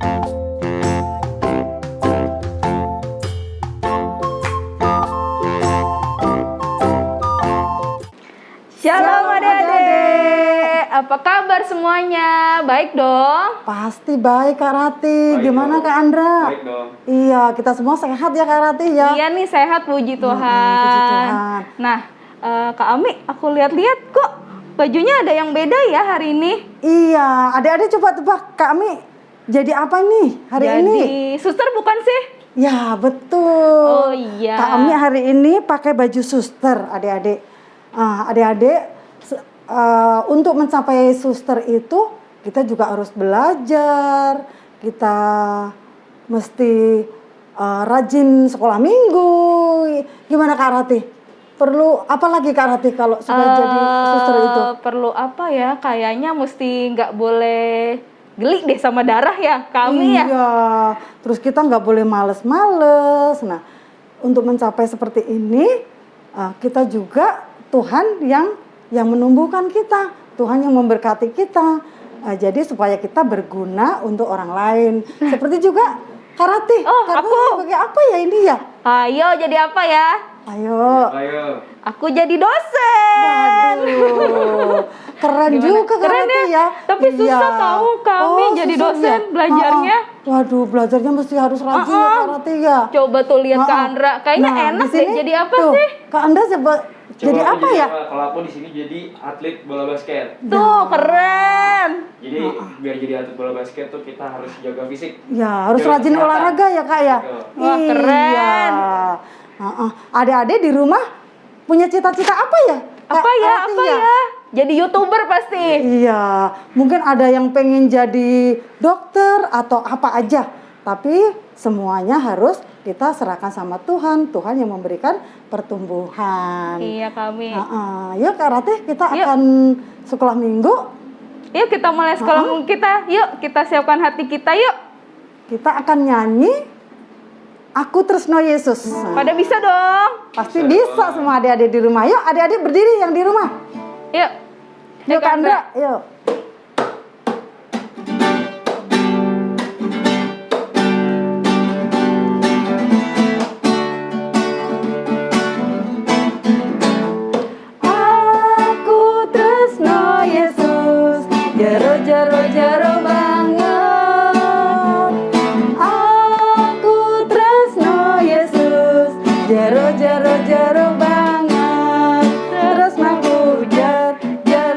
Shalom adik-adik, apa kabar semuanya? Baik dong? Pasti baik Kak Rati. Baik Gimana dong. Kak Andra? Baik dong. Iya, kita semua sehat ya Kak Rati ya. Iya nih sehat, puji Tuhan. Puji Tuhan. Nah, Kak Ami, aku lihat-lihat kok bajunya ada yang beda ya hari ini. Iya, adik-adik coba tebak Kak Ami jadi apa nih hari Jadi ini? suster bukan sih? Ya betul. Oh iya. Kak Ami hari ini pakai baju suster adik-adik. Adik-adik untuk mencapai suster itu kita juga harus belajar. Kita mesti rajin sekolah minggu. Gimana Kak Rati? Perlu apa lagi Kak Rati kalau supaya jadi suster itu? Perlu apa ya? Kayaknya mesti nggak boleh geli deh sama darah ya, kami ya. Iya, terus kita nggak boleh males-males. Nah, untuk mencapai seperti ini, kita juga Tuhan yang menumbuhkan kita, Tuhan yang memberkati kita. Jadi supaya kita berguna untuk orang lain. Seperti juga Kak Rati. Oh, Kak Rati aku. sebagai apa ya ini ya? Ayo jadi apa ya? Ayo. Aku jadi dosen. Waduh, keren Gimana? juga Kak Keren Rati ya? Tapi susah tahu kami jadi susah dosen belajarnya. Waduh, belajarnya mesti harus rajin ya Kak Rati ya. Coba tuh lihat Kak Andra, kayaknya enak di sini deh jadi apa tuh, sih? Kak Andra coba jadi apa ya? Kalau aku di sini jadi atlet bola basket. Tuh keren. Jadi biar jadi atlet bola basket tuh kita harus jaga fisik. Ya, harus Jaga rajin kesehatan. olahraga ya Kak ya. Betul. Wah, keren. Adik-adik di rumah punya cita-cita apa ya? Kak Apa ya? Rati Apa ya? Jadi YouTuber pasti. Iya, mungkin ada yang pengen jadi dokter atau apa aja. Tapi semuanya harus kita serahkan sama Tuhan. Tuhan yang memberikan pertumbuhan. Iya kami. Yuk Kak Rati, kita Yuk. akan sekolah minggu. Yuk kita mulai sekolah minggu kita. Yuk kita siapkan hati kita yuk. Kita akan nyanyi Aku Tresno Yesus. Pada bisa dong. Pasti bisa semua adik-adik di rumah. Yuk adik-adik berdiri yang di rumah. Yuk. Yuk Kak Andra, yuk. Aku tresno Yesus, jero jero jero banget. Aku tresno Yesus, jero jero jero banget. Tresnaku jar jar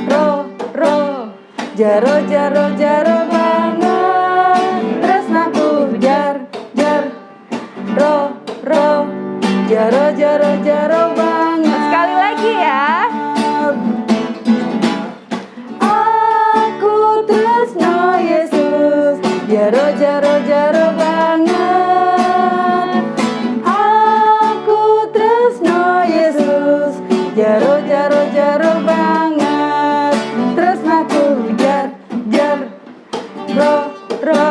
ro ro, jero jero jero banget. Tresnaku jar jar ro ro, jero jero jero banget. Sekali lagi ya. Aku tresno Yesus, jero jero jero banget. Aku tresno Yesus, jero jero jero banget. Tresnaku jar jar ro ro,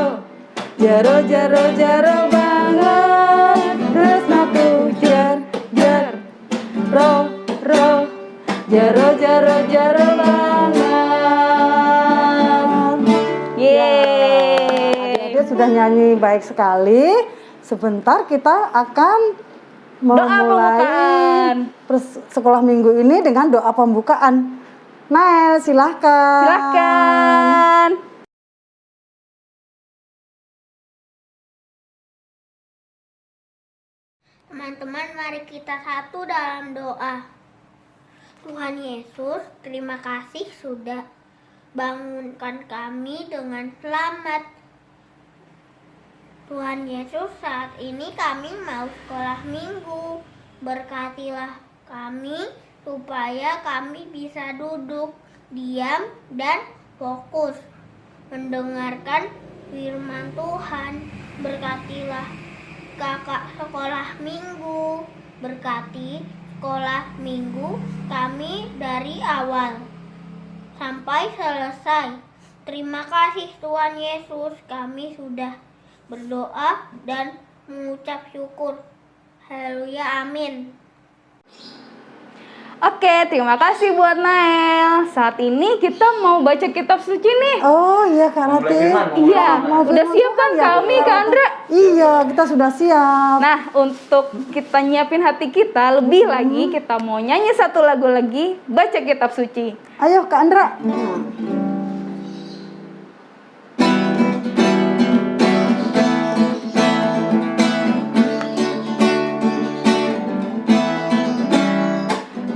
jero jero jero banget. Tresnaku jar jar ro ro, jero jero jero banget. Yeay. Adik-adik sudah nyanyi baik sekali. Sebentar kita akan memulai pembukaan. sekolah minggu ini dengan doa pembukaan. Nael, silahkan. Silahkan. Teman-teman, mari kita satu dalam doa. Tuhan Yesus, terima kasih sudah bangunkan kami dengan selamat. Tuhan Yesus, saat ini kami mau sekolah minggu. Berkatilah kami supaya kami bisa duduk, diam, dan fokus mendengarkan firman Tuhan. Berkatilah kakak sekolah minggu, berkati sekolah minggu kami dari awal sampai selesai. Terima kasih Tuhan Yesus, kami sudah berdoa dan mengucap syukur. Haleluya, amin. Oke, terima kasih buat Nael. Saat ini kita mau baca kitab suci nih. Oh iya Kak Mau Rati. mulai firman, mau Iya, Mau udah firman siap Tuhan kan ya, kami, Kak Kak Rati? Andra? Iya, kita sudah siap. Nah, untuk kita nyiapin hati kita, lebih lagi kita mau nyanyi satu lagu lagi, baca kitab suci. Ayo Kak Andra.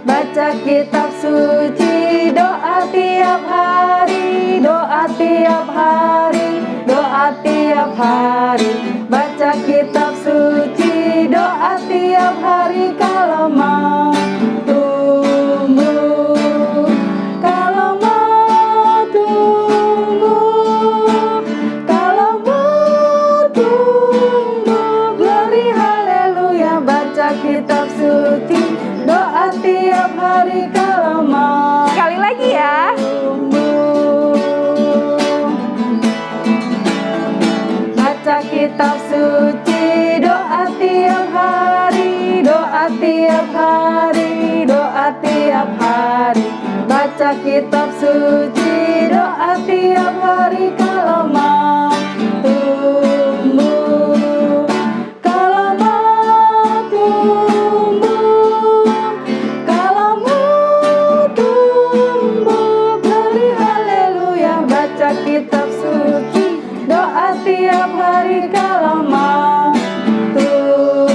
Baca kitab suci, doa tiap hari, doa tiap hari, doa tiap hari. Baca kitab suci, doa tiap hari kalau mau tumbuh, kalau mau tumbuh, kalau mau tumbuh. Glory haleluya, baca kitab suci, doa tiap hari kalau mau Sekali lagi ya. tumbuh. Baca kitab suci, doa tiap hari, doa tiap hari, doa tiap hari. Baca kitab suci, doa tiap hari kalau mau tumbuh, kalau mau tumbuh, kalau mau tumbuh. Glory haleluya, baca kitab suci, doa tiap hari kalau mau tumbuh.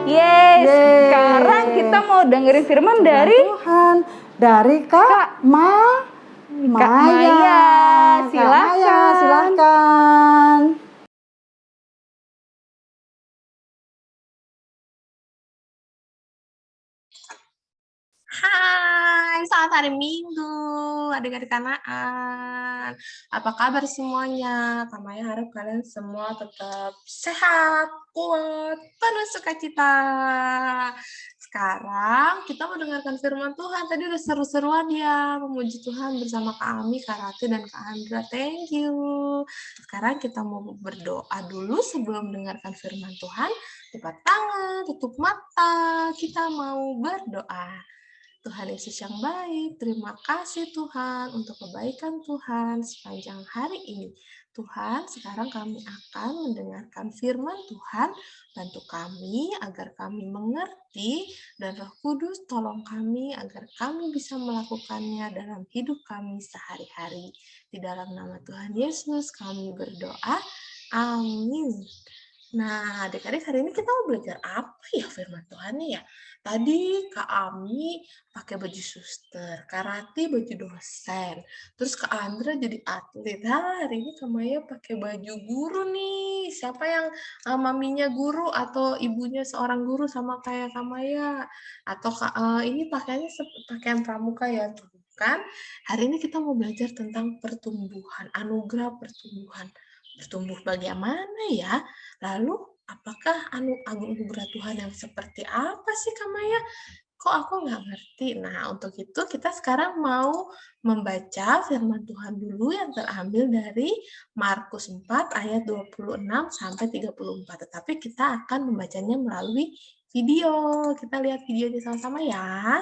Yeay, Yeay. sekarang kita mau dengerin firman dari Tuhan, dari Kak Maya. Kak silakan. Maya, silakan. Hai, selamat hari Minggu, adik-adik Kanaan. Apa kabar semuanya? Kak Maya harap kalian semua tetap sehat, kuat, penuh sukacita. Sekarang kita mendengarkan firman Tuhan. Tadi udah seru-seruan ya, memuji Tuhan bersama Kak Ami, Kak Rati, dan Kak Andra. Thank you. Sekarang kita mau berdoa dulu sebelum mendengarkan firman Tuhan. Lipat tangan, tutup mata, kita mau berdoa. Tuhan Yesus yang baik, terima kasih Tuhan untuk kebaikan Tuhan sepanjang hari ini. Tuhan, sekarang kami akan mendengarkan firman Tuhan. Bantu kami agar kami mengerti, dan Roh Kudus tolong kami agar kami bisa melakukannya dalam hidup kami sehari-hari. Di dalam nama Tuhan Yesus kami berdoa. Amin. Nah, adik-adik, hari ini kita mau belajar apa ya firman Tuhannya ya? Tadi Kak Ami pakai baju suster, Kak Rati baju dosen, terus Kak Andra jadi atlet. Hari ini Kak Maya pakai baju guru nih. Siapa yang maminya guru atau ibunya seorang guru sama kayak Kak Maya? Atau ini pakaiannya pakaian pramuka ya? Bukan. Hari ini kita mau belajar tentang pertumbuhan, anugerah pertumbuhan. Bertumbuh bagaimana ya? Lalu, apakah anugerah Tuhan yang seperti apa sih, Kak Maya? Kok aku nggak ngerti? Nah, untuk itu kita sekarang mau membaca firman Tuhan dulu yang terambil dari Markus 4 ayat 26 sampai 34. Tetapi kita akan membacanya melalui video. Kita lihat videonya sama-sama ya.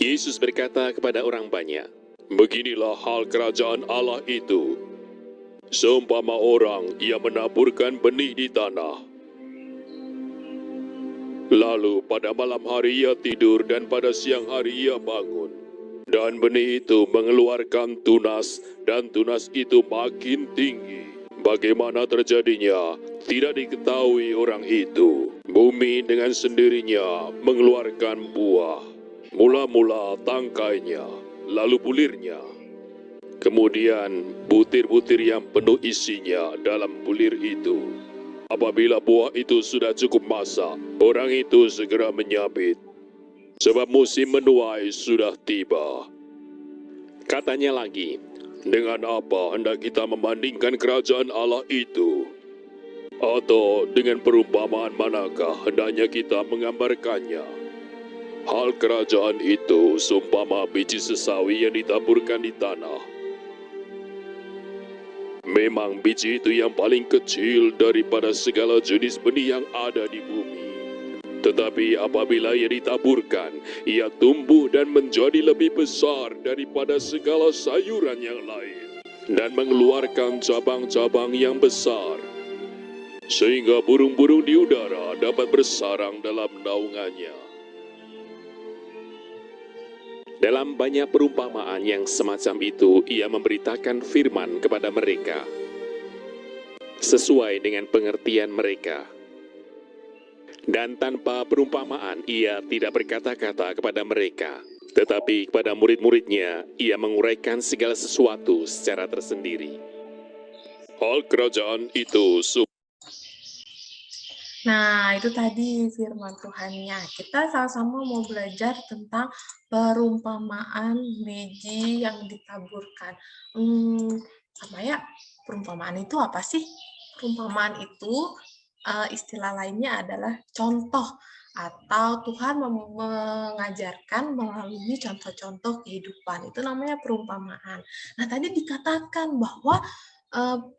Yesus berkata kepada orang banyak, "Beginilah hal kerajaan Allah itu. Seumpama orang yang menaburkan benih di tanah. Lalu pada malam hari ia tidur dan pada siang hari ia bangun. Dan benih itu mengeluarkan tunas dan tunas itu makin tinggi. Bagaimana terjadinya tidak diketahui orang itu. Bumi dengan sendirinya mengeluarkan buah. Mula-mula tangkainya, lalu bulirnya. Kemudian butir-butir yang penuh isinya dalam bulir itu. Apabila buah itu sudah cukup masak, orang itu segera menyabit. Sebab musim menuai sudah tiba." Katanya lagi, "Dengan apa hendak kita membandingkan kerajaan Allah itu? Atau dengan perumpamaan manakah hendaknya kita menggambarkannya? Hal kerajaan itu seumpama biji sesawi yang ditaburkan di tanah. Memang biji itu yang paling kecil daripada segala jenis benih yang ada di bumi. Tetapi apabila ia ditaburkan, ia tumbuh dan menjadi lebih besar daripada segala sayuran yang lain, dan mengeluarkan cabang-cabang yang besar, sehingga burung-burung di udara dapat bersarang dalam naungannya. Dalam banyak perumpamaan yang semacam itu, ia memberitakan firman kepada mereka, sesuai dengan pengertian mereka. Dan tanpa perumpamaan, ia tidak berkata-kata kepada mereka, tetapi kepada murid-muridnya, ia menguraikan segala sesuatu secara tersendiri. Hal kerajaan itu Nah, itu tadi firman Tuhannya. Kita sama-sama mau belajar tentang perumpamaan biji yang ditaburkan. Sama ya, perumpamaan itu apa sih? Perumpamaan itu istilah lainnya adalah contoh, atau Tuhan mengajarkan melalui contoh-contoh kehidupan. Itu namanya perumpamaan. Nah, tadi dikatakan bahwa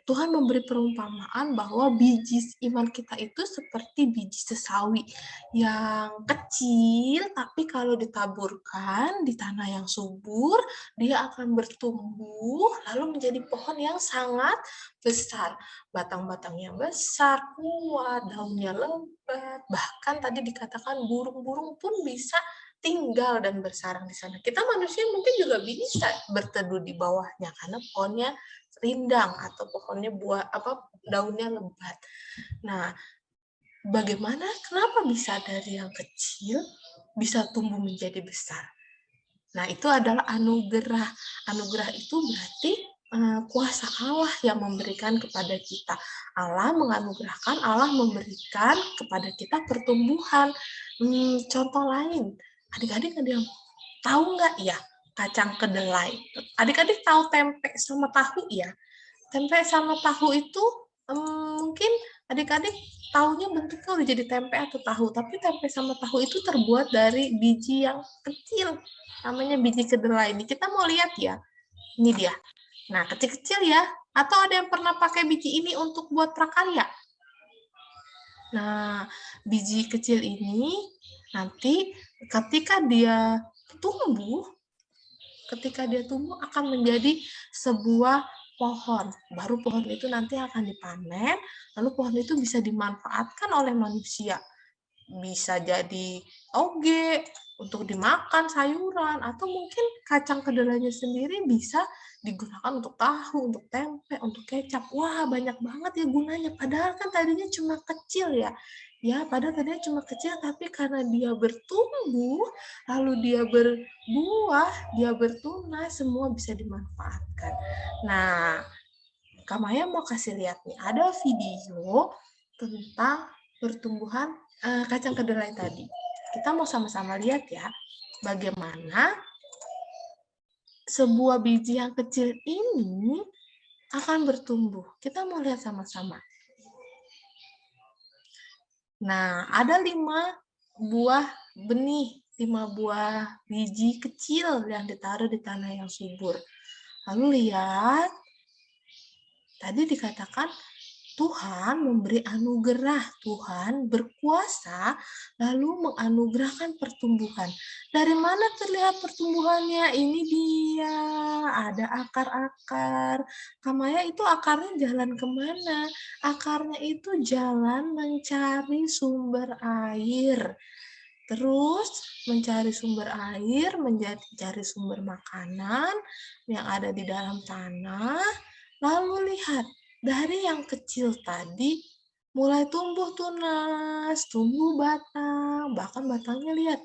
Tuhan memberi perumpamaan bahwa biji iman kita itu seperti biji sesawi yang kecil, tapi kalau ditaburkan di tanah yang subur, dia akan bertumbuh lalu menjadi pohon yang sangat besar. Batang-batangnya besar, kuat, daunnya lebat, bahkan tadi dikatakan burung-burung pun bisa tinggal dan bersarang di sana. Kita manusia mungkin juga bisa berteduh di bawahnya karena pohonnya rindang atau pohonnya daunnya lebat. Nah, bagaimana, kenapa bisa dari yang kecil bisa tumbuh menjadi besar? Nah, itu adalah anugerah. Anugerah itu berarti kuasa Allah yang memberikan kepada kita. Allah menganugerahkan, Allah memberikan kepada kita pertumbuhan. Contoh lain, adik-adik ada yang tahu nggak ya kacang kedelai? Adik-adik tahu tempe sama tahu ya? Tempe sama tahu itu mungkin adik-adik tahunya bentuknya udah jadi tempe atau tahu, tapi tempe sama tahu itu terbuat dari biji yang kecil, namanya biji kedelai. Ini kita mau lihat ya, ini dia. Nah, kecil-kecil ya, atau ada yang pernah pakai biji ini untuk buat prakarya? Nah, biji kecil ini nanti ketika dia tumbuh akan menjadi sebuah pohon. Baru pohon itu nanti akan dipanen, lalu pohon itu bisa dimanfaatkan oleh manusia. Bisa jadi toge untuk dimakan sayuran, atau mungkin kacang kedelainya sendiri bisa digunakan untuk tahu, untuk tempe, untuk kecap. Wah, banyak banget ya gunanya. Padahal kan tadinya cuma kecil ya. Padahal tadinya cuma kecil, tapi karena dia bertumbuh, lalu dia berbuah, dia bertunas, semua bisa dimanfaatkan. Nah, Kak Maya mau kasih lihat nih, ada video tentang pertumbuhan kacang kedelai tadi. Kita mau sama-sama lihat ya, bagaimana sebuah biji yang kecil ini akan bertumbuh. Kita mau lihat sama-sama. Nah, ada 5 buah benih, 5 buah biji kecil yang ditaruh di tanah yang subur. Lalu lihat, tadi dikatakan Tuhan memberi anugerah, Tuhan berkuasa lalu menganugerahkan pertumbuhan. Dari mana terlihat pertumbuhannya? Ini dia, ada akar-akar. Kamaya, itu akarnya jalan kemana? Akarnya itu jalan mencari sumber air. Terus mencari sumber air, mencari sumber makanan yang ada di dalam tanah. Lalu lihat, dari yang kecil tadi mulai tumbuh tunas, tumbuh batang, bahkan batangnya lihat.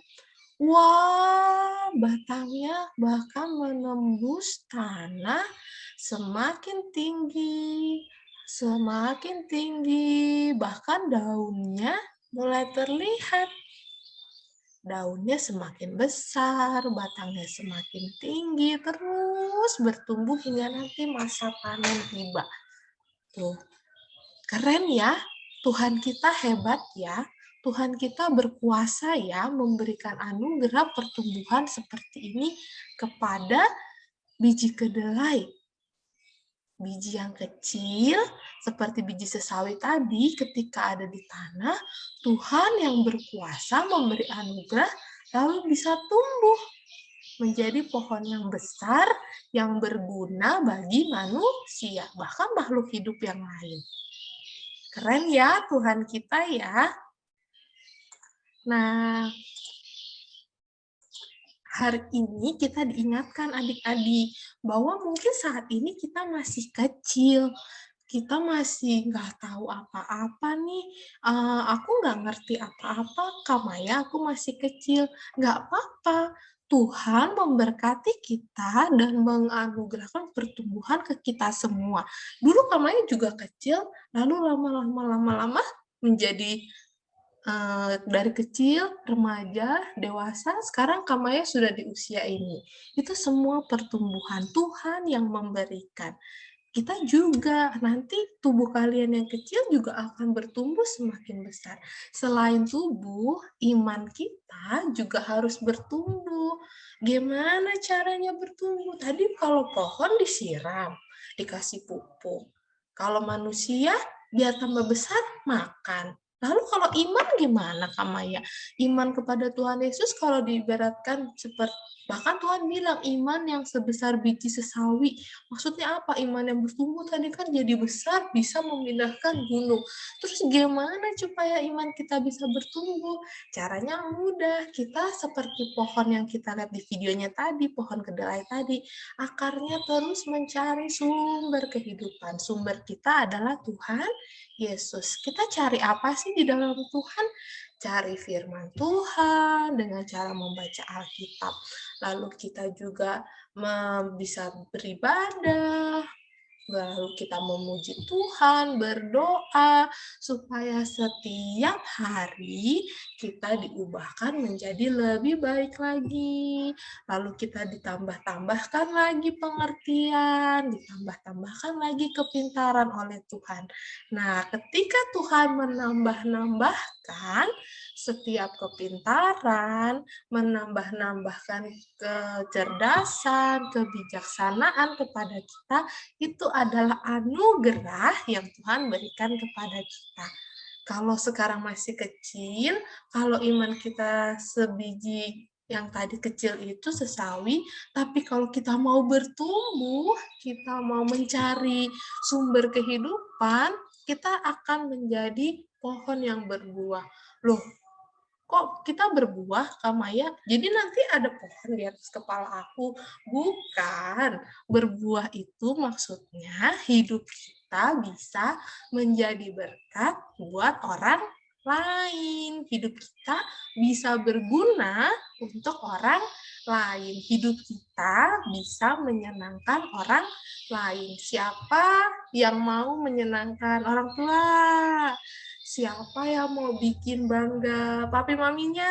Wah, batangnya bahkan menembus tanah semakin tinggi, bahkan daunnya mulai terlihat. Daunnya semakin besar, batangnya semakin tinggi, terus bertumbuh hingga nanti masa panen tiba. Tuh, keren ya, Tuhan kita hebat ya, Tuhan kita berkuasa ya, memberikan anugerah pertumbuhan seperti ini kepada biji kedelai. Biji yang kecil, seperti biji sesawi tadi, ketika ada di tanah, Tuhan yang berkuasa memberi anugerah, lalu bisa tumbuh menjadi pohon yang besar, yang berguna bagi manusia, bahkan makhluk hidup yang lain. Keren ya Tuhan kita ya. Nah, hari ini kita diingatkan adik-adik bahwa mungkin saat ini kita masih kecil, kita masih nggak tahu apa-apa nih, aku nggak ngerti apa-apa, Kamaya aku masih kecil, nggak apa-apa. Tuhan memberkati kita dan menganugerahkan pertumbuhan ke kita semua. Dulu Kamaya juga kecil, lalu lama-lama menjadi dari kecil, remaja, dewasa, sekarang Kamaya sudah di usia ini. Itu semua pertumbuhan Tuhan yang memberikan. Kita juga nanti tubuh kalian yang kecil juga akan bertumbuh semakin besar. Selain tubuh, iman kita juga harus bertumbuh. Gimana caranya bertumbuh? Tadi kalau pohon disiram, dikasih pupuk. Kalau manusia biar tambah besar makan. Lalu kalau iman gimana Kamaya? Iman kepada Tuhan Yesus kalau diibaratkan seperti, bahkan Tuhan bilang iman yang sebesar biji sesawi. Maksudnya apa? Iman yang bertumbuh tadi kan jadi besar, bisa memindahkan gunung. Terus gimana supaya iman kita bisa bertumbuh? Caranya mudah. Kita seperti pohon yang kita lihat di videonya tadi, pohon kedelai tadi. Akarnya terus mencari sumber kehidupan. Sumber kita adalah Tuhan Yesus. Kita cari apa sih di dalam Tuhan? Cari firman Tuhan dengan cara membaca Alkitab. Lalu kita juga bisa beribadah, lalu kita memuji Tuhan, berdoa, supaya setiap hari kita diubahkan menjadi lebih baik lagi. Lalu kita ditambah-tambahkan lagi pengertian, ditambah-tambahkan lagi kepintaran oleh Tuhan. Nah, ketika Tuhan menambah-nambahkan setiap kepintaran, menambah-nambahkan kecerdasan, kebijaksanaan kepada kita, itu adalah anugerah yang Tuhan berikan kepada kita. Kalau sekarang masih kecil, kalau iman kita sebiji yang tadi kecil itu sesawi, tapi kalau kita mau bertumbuh, kita mau mencari sumber kehidupan, kita akan menjadi pohon yang berbuah. Loh, kok kita berbuah, Kamaya? Jadi nanti ada pohon di atas kepala aku. Bukan. Berbuah itu maksudnya hidup kita bisa menjadi berkat buat orang lain. Hidup kita bisa berguna untuk orang lain. Hidup kita bisa menyenangkan orang lain. Siapa yang mau menyenangkan orang tua? Siapa yang mau bikin bangga papi maminya?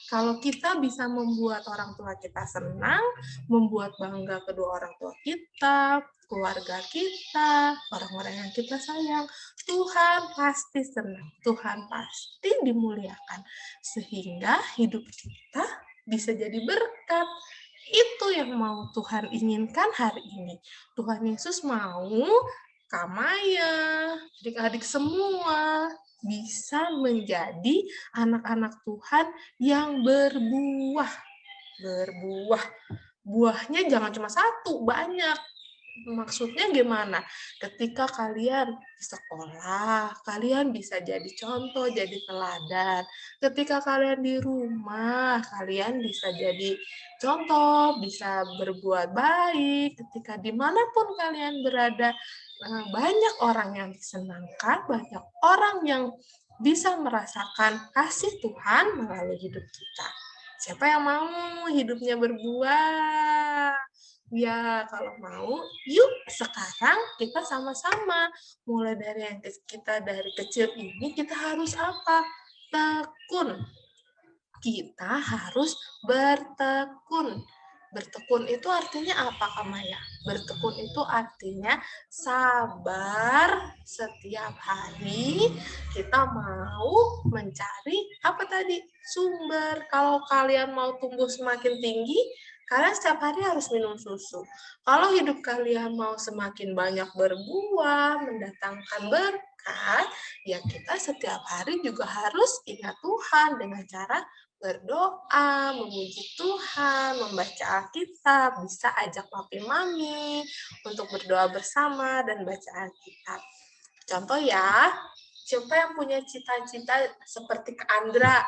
Kalau kita bisa membuat orang tua kita senang, membuat bangga kedua orang tua kita, keluarga kita, orang-orang yang kita sayang, Tuhan pasti senang, Tuhan pasti dimuliakan. Sehingga hidup kita bisa jadi berkat. Itu yang mau Tuhan inginkan hari ini. Tuhan Yesus mau Kamaya, adik-adik semua bisa menjadi anak-anak Tuhan yang berbuah. Berbuah. Buahnya jangan cuma satu, banyak. Maksudnya gimana? Ketika kalian di sekolah, kalian bisa jadi contoh, jadi teladan. Ketika kalian di rumah, kalian bisa jadi contoh, bisa berbuat baik. Ketika dimanapun kalian berada, banyak orang yang disenangkan, banyak orang yang bisa merasakan kasih Tuhan melalui hidup kita. Siapa yang mau hidupnya berbuah? Ya, kalau mau, yuk sekarang kita sama-sama. Mulai dari yang kita dari kecil ini, kita harus apa? Tekun. Kita harus bertekun. Bertekun itu artinya apa, Kak Maya? Bertekun itu artinya sabar setiap hari kita mau mencari apa tadi? Sumber. Kalau kalian mau tumbuh semakin tinggi, kalian setiap hari harus minum susu. Kalau hidup kalian mau semakin banyak berbuah, mendatangkan berkat, ya kita setiap hari juga harus ingat Tuhan dengan cara berdoa, memuji Tuhan, membaca Alkitab, bisa ajak papi mami untuk berdoa bersama dan baca Alkitab. Contoh ya, siapa yang punya cita-cita seperti Kak Andra?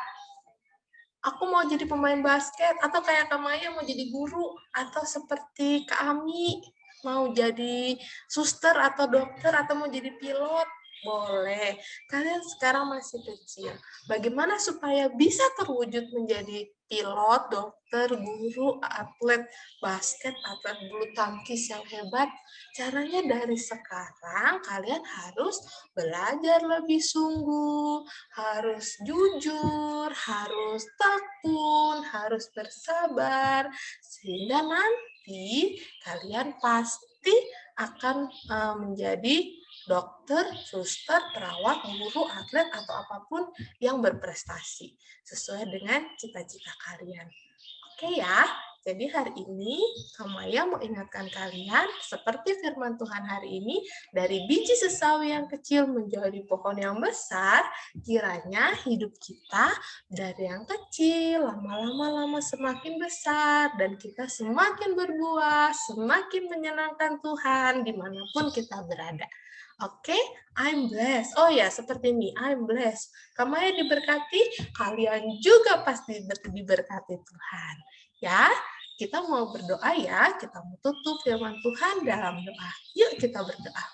Aku mau jadi pemain basket, atau kayak Kak Maya mau jadi guru, atau seperti Kak Ami mau jadi suster atau dokter, atau mau jadi pilot. Boleh, kalian sekarang masih kecil. Bagaimana supaya bisa terwujud menjadi pilot, dokter, guru, atlet basket, atlet bulu tangkis yang hebat? Caranya dari sekarang kalian harus belajar lebih sungguh, harus jujur, harus tekun, harus bersabar, sehingga nanti kalian pasti akan menjadi dokter, suster, perawat, guru, atlet, atau apapun yang berprestasi sesuai dengan cita-cita kalian. Oke ya, jadi hari ini Kak Maya mau ingatkan kalian seperti firman Tuhan hari ini, dari biji sesawi yang kecil menjadi pohon yang besar, kiranya hidup kita dari yang kecil lama-lama semakin besar dan kita semakin berbuah, semakin menyenangkan Tuhan dimanapun kita berada. Oke, I'm blessed. Oh ya, seperti ini, I'm blessed. Kamu yang diberkati, kalian juga pasti diberkati Tuhan. Ya, kita mau berdoa ya, kita mau tutup firman Tuhan dalam doa. Yuk kita berdoa.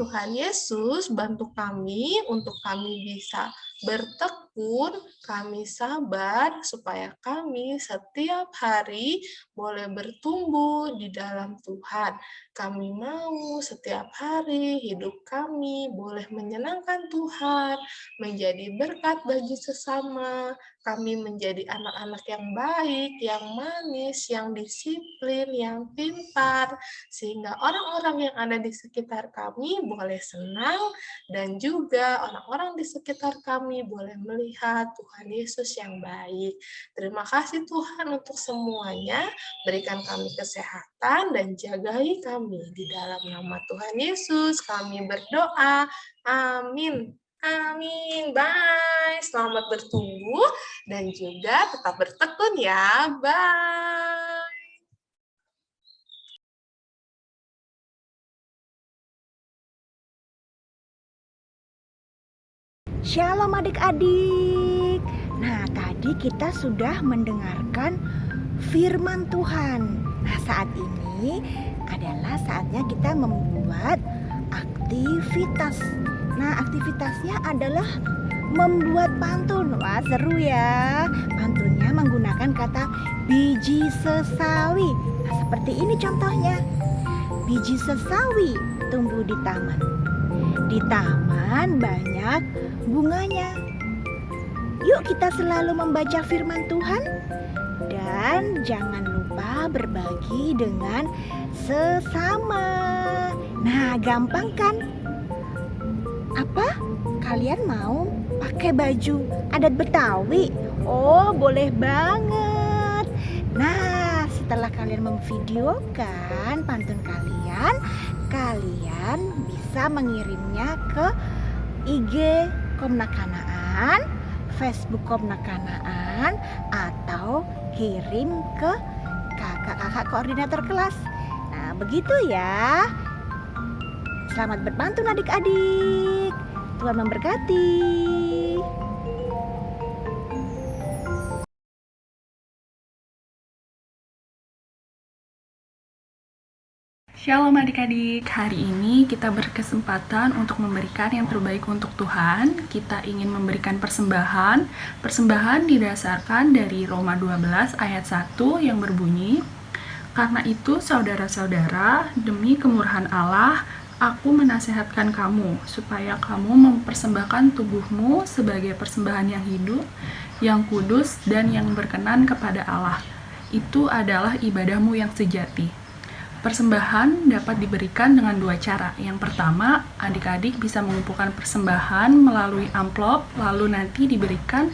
Tuhan Yesus, bantu kami untuk kami bisa bertekun, kami sabar, supaya kami setiap hari boleh bertumbuh di dalam Tuhan. Kami mau setiap hari hidup kami boleh menyenangkan Tuhan, menjadi berkat bagi sesama, kami menjadi anak-anak yang baik, yang manis, yang disiplin, yang pintar, sehingga orang-orang yang ada di sekitar kami boleh senang, dan juga orang-orang di sekitar kami boleh melihat Tuhan Yesus yang baik. Terima kasih Tuhan untuk semuanya, berikan kami kesehatan dan jagai kami. Di dalam nama Tuhan Yesus kami berdoa. Amin. Amin. Bye. Selamat bertumbuh dan juga tetap bertekun ya. Bye. Shalom adik-adik. Nah, tadi kita sudah mendengarkan firman Tuhan. Nah, saat ini adalah saatnya kita membuat aktivitas. Nah, aktivitasnya adalah membuat pantun. Wah, seru ya. Pantunnya menggunakan kata biji sesawi. Nah, seperti ini contohnya. Biji sesawi tumbuh di taman. Di taman banyak bunganya. Yuk kita selalu membaca firman Tuhan dan jangan lupa berbagi dengan sesama. Nah, gampang kan? Apa? Kalian mau pakai baju adat Betawi? Oh, boleh banget. Nah, setelah kalian memvideokan pantun kalian, kalian bisa mengirimnya ke IG Komnak Kanaan, Facebook Komnak Kanaan, atau kirim ke kakak-kakak koordinator kelas. Nah, begitu ya. Selamat berpantun adik-adik. Tuhan memberkati. Shalom adik-adik, hari ini kita berkesempatan untuk memberikan yang terbaik untuk Tuhan. Kita ingin memberikan persembahan. Persembahan didasarkan dari Roma 12 ayat 1 yang berbunyi, "Karena itu saudara-saudara, demi kemurahan Allah, aku menasehatkan kamu, supaya kamu mempersembahkan tubuhmu sebagai persembahan yang hidup, yang kudus, dan yang berkenan kepada Allah. itu adalah ibadahmu yang sejati. Persembahan dapat diberikan dengan dua cara. Yang pertama, adik-adik bisa mengumpulkan persembahan melalui amplop, lalu nanti diberikan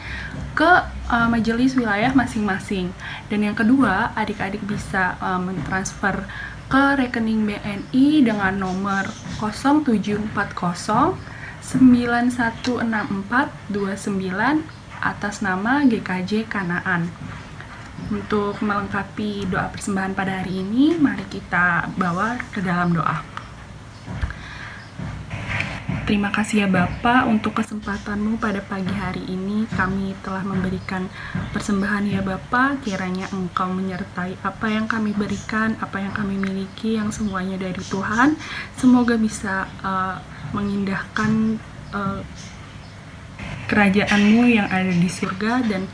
ke majelis wilayah masing-masing. Dan yang kedua, adik-adik bisa mentransfer ke rekening BNI dengan nomor 0740 916429 atas nama GKJ Kanaan. Untuk melengkapi doa persembahan pada hari ini, mari kita bawa ke dalam doa. Terima kasih ya Bapak untuk kesempatanmu pada pagi hari ini. Kami telah memberikan persembahan ya Bapak. Kiranya Engkau menyertai apa yang kami berikan, apa yang kami miliki, yang semuanya dari Tuhan. Semoga bisa mengindahkan kerajaan-Mu yang ada di surga dan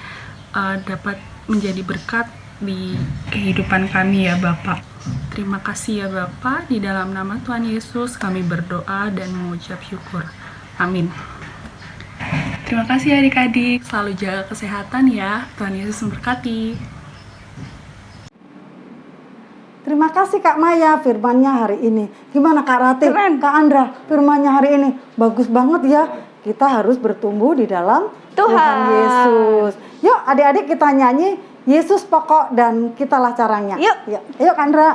dapat menjadi berkat di kehidupan kami ya Bapak. Terima kasih ya Bapak, di dalam nama Tuhan Yesus kami berdoa dan mengucap syukur. Amin. Terima kasih adik-adik, selalu jaga kesehatan ya. Tuhan Yesus memberkati. Terima kasih Kak Maya firmannya hari ini. Gimana Kak Ratih? Keren. Kak Andra firmannya hari ini bagus banget ya. Kita harus bertumbuh di dalam Tuhan Yesus. Yuk adik-adik kita nyanyi Yesus pokok dan kitalah caranya. Yuk. Yuk Kak Andra.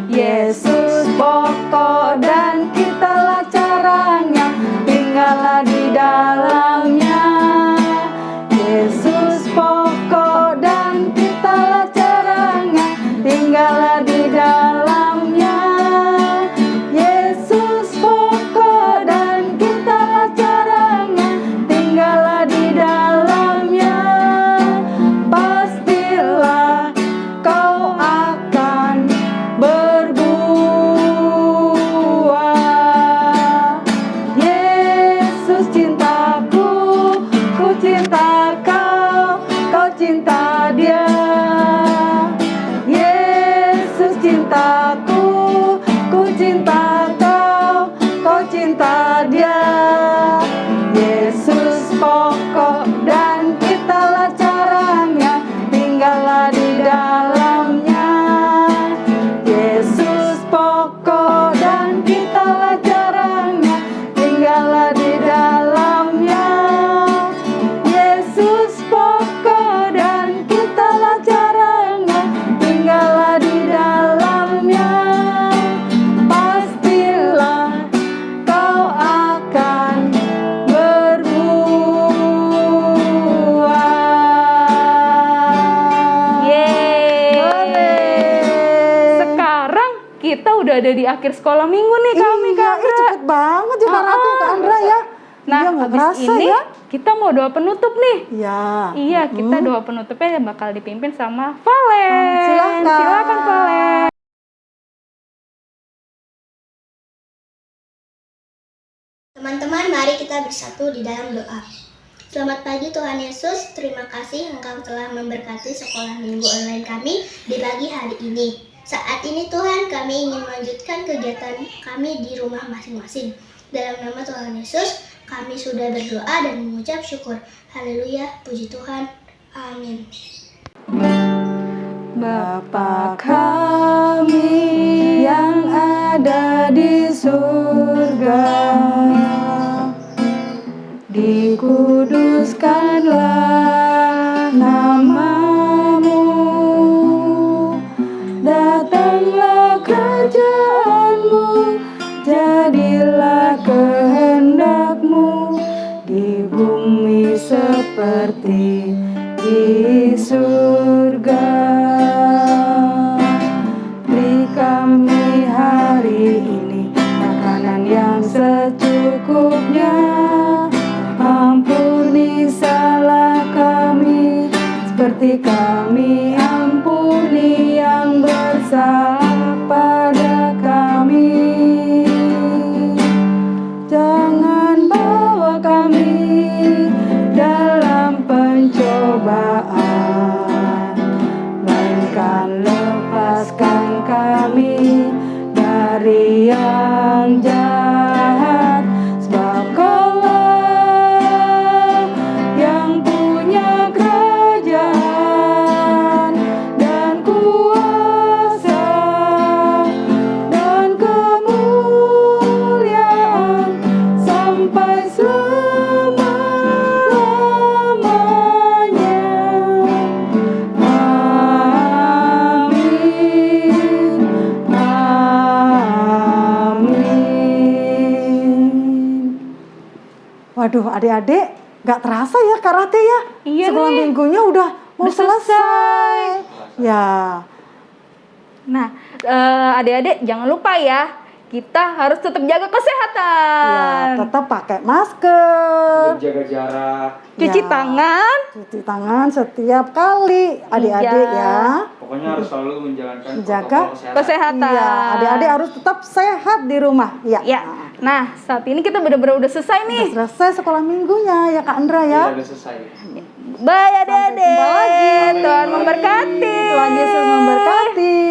Yesus pokok dan kitalah caranya, tinggallah di dalamnya. Yesus pokok dan kitalah caranya, tinggallah di dalamnya. Yesus pokok dan kitalah caranya, tinggallah di dalamnya. Pastilah kau akan berbuah. Yesus cintaku, ku cinta kau, kau cinta Dia. Yesus cintaku, ku cinta kau, kau cinta Dia. Yesus pokok dan kitalah caranya, tinggallah di dalamnya. Yesus pokok dan kitalah caranya, tinggallah di dalamnya. Yesus pokok dan kitalah caranya, tinggallah di dalamnya. Pastilah kau akan berbuah. Sekarang kita udah ada di akhir sekolah minggu nih kami Kak Andra. Cepet banget ya Kak Ratih, Kak Andra ya. Nah, Iya, nggak habis kerasa ini ya. kita mau doa penutup nih. Iya. Iya, kita doa penutupnya bakal dipimpin sama Valen. Silakan. Silakan Valen. Teman-teman, mari kita bersatu di dalam doa. Selamat pagi Tuhan Yesus, terima kasih Engkau telah memberkati sekolah minggu online kami di pagi hari ini. Saat ini Tuhan, kami ingin melanjutkan kegiatan kami di rumah masing-masing. Dalam nama Tuhan Yesus, kami sudah berdoa dan mengucap syukur. Haleluya, puji Tuhan. Amin. Bapa kami yang ada di surga, dikuduskanlah namamu, datanglah kerajaanmu, jadilah kehendakmu di bumi seperti di surga. Beri kami hari ini makanan yang secukupnya, ampuni salah dan lepaskan kami dari yang jahat, sebab Kaulah yang punya kerajaan dan kuasa dan kemuliaan sampai selama-lamanya. Amin. Amin. Waduh, adik-adik, gak terasa ya karate ya? Iya Sekolah nih. minggunya udah mau Udah selesai. Ya, Nah, adik-adik jangan lupa ya, kita harus tetap jaga ya kesehatan. tetap pakai masker, Jaga jarak. Cuci Ya. tangan. cuci tangan setiap kali, adik-adik Iya. ya. Pokoknya harus selalu menjalankan Menjaga protokol kesehatan. Kesehatan. Iya, adik-adik harus tetap sehat di rumah. Iya. Ya. Nah, saat ini kita benar-benar udah selesai Udah nih. selesai sekolah minggunya ya Kak Andra Iya, ya. udah selesai. Bye Sampai jumpa lagi. adik-adik. Tuhan memberkati. Tuhan Yesus memberkati.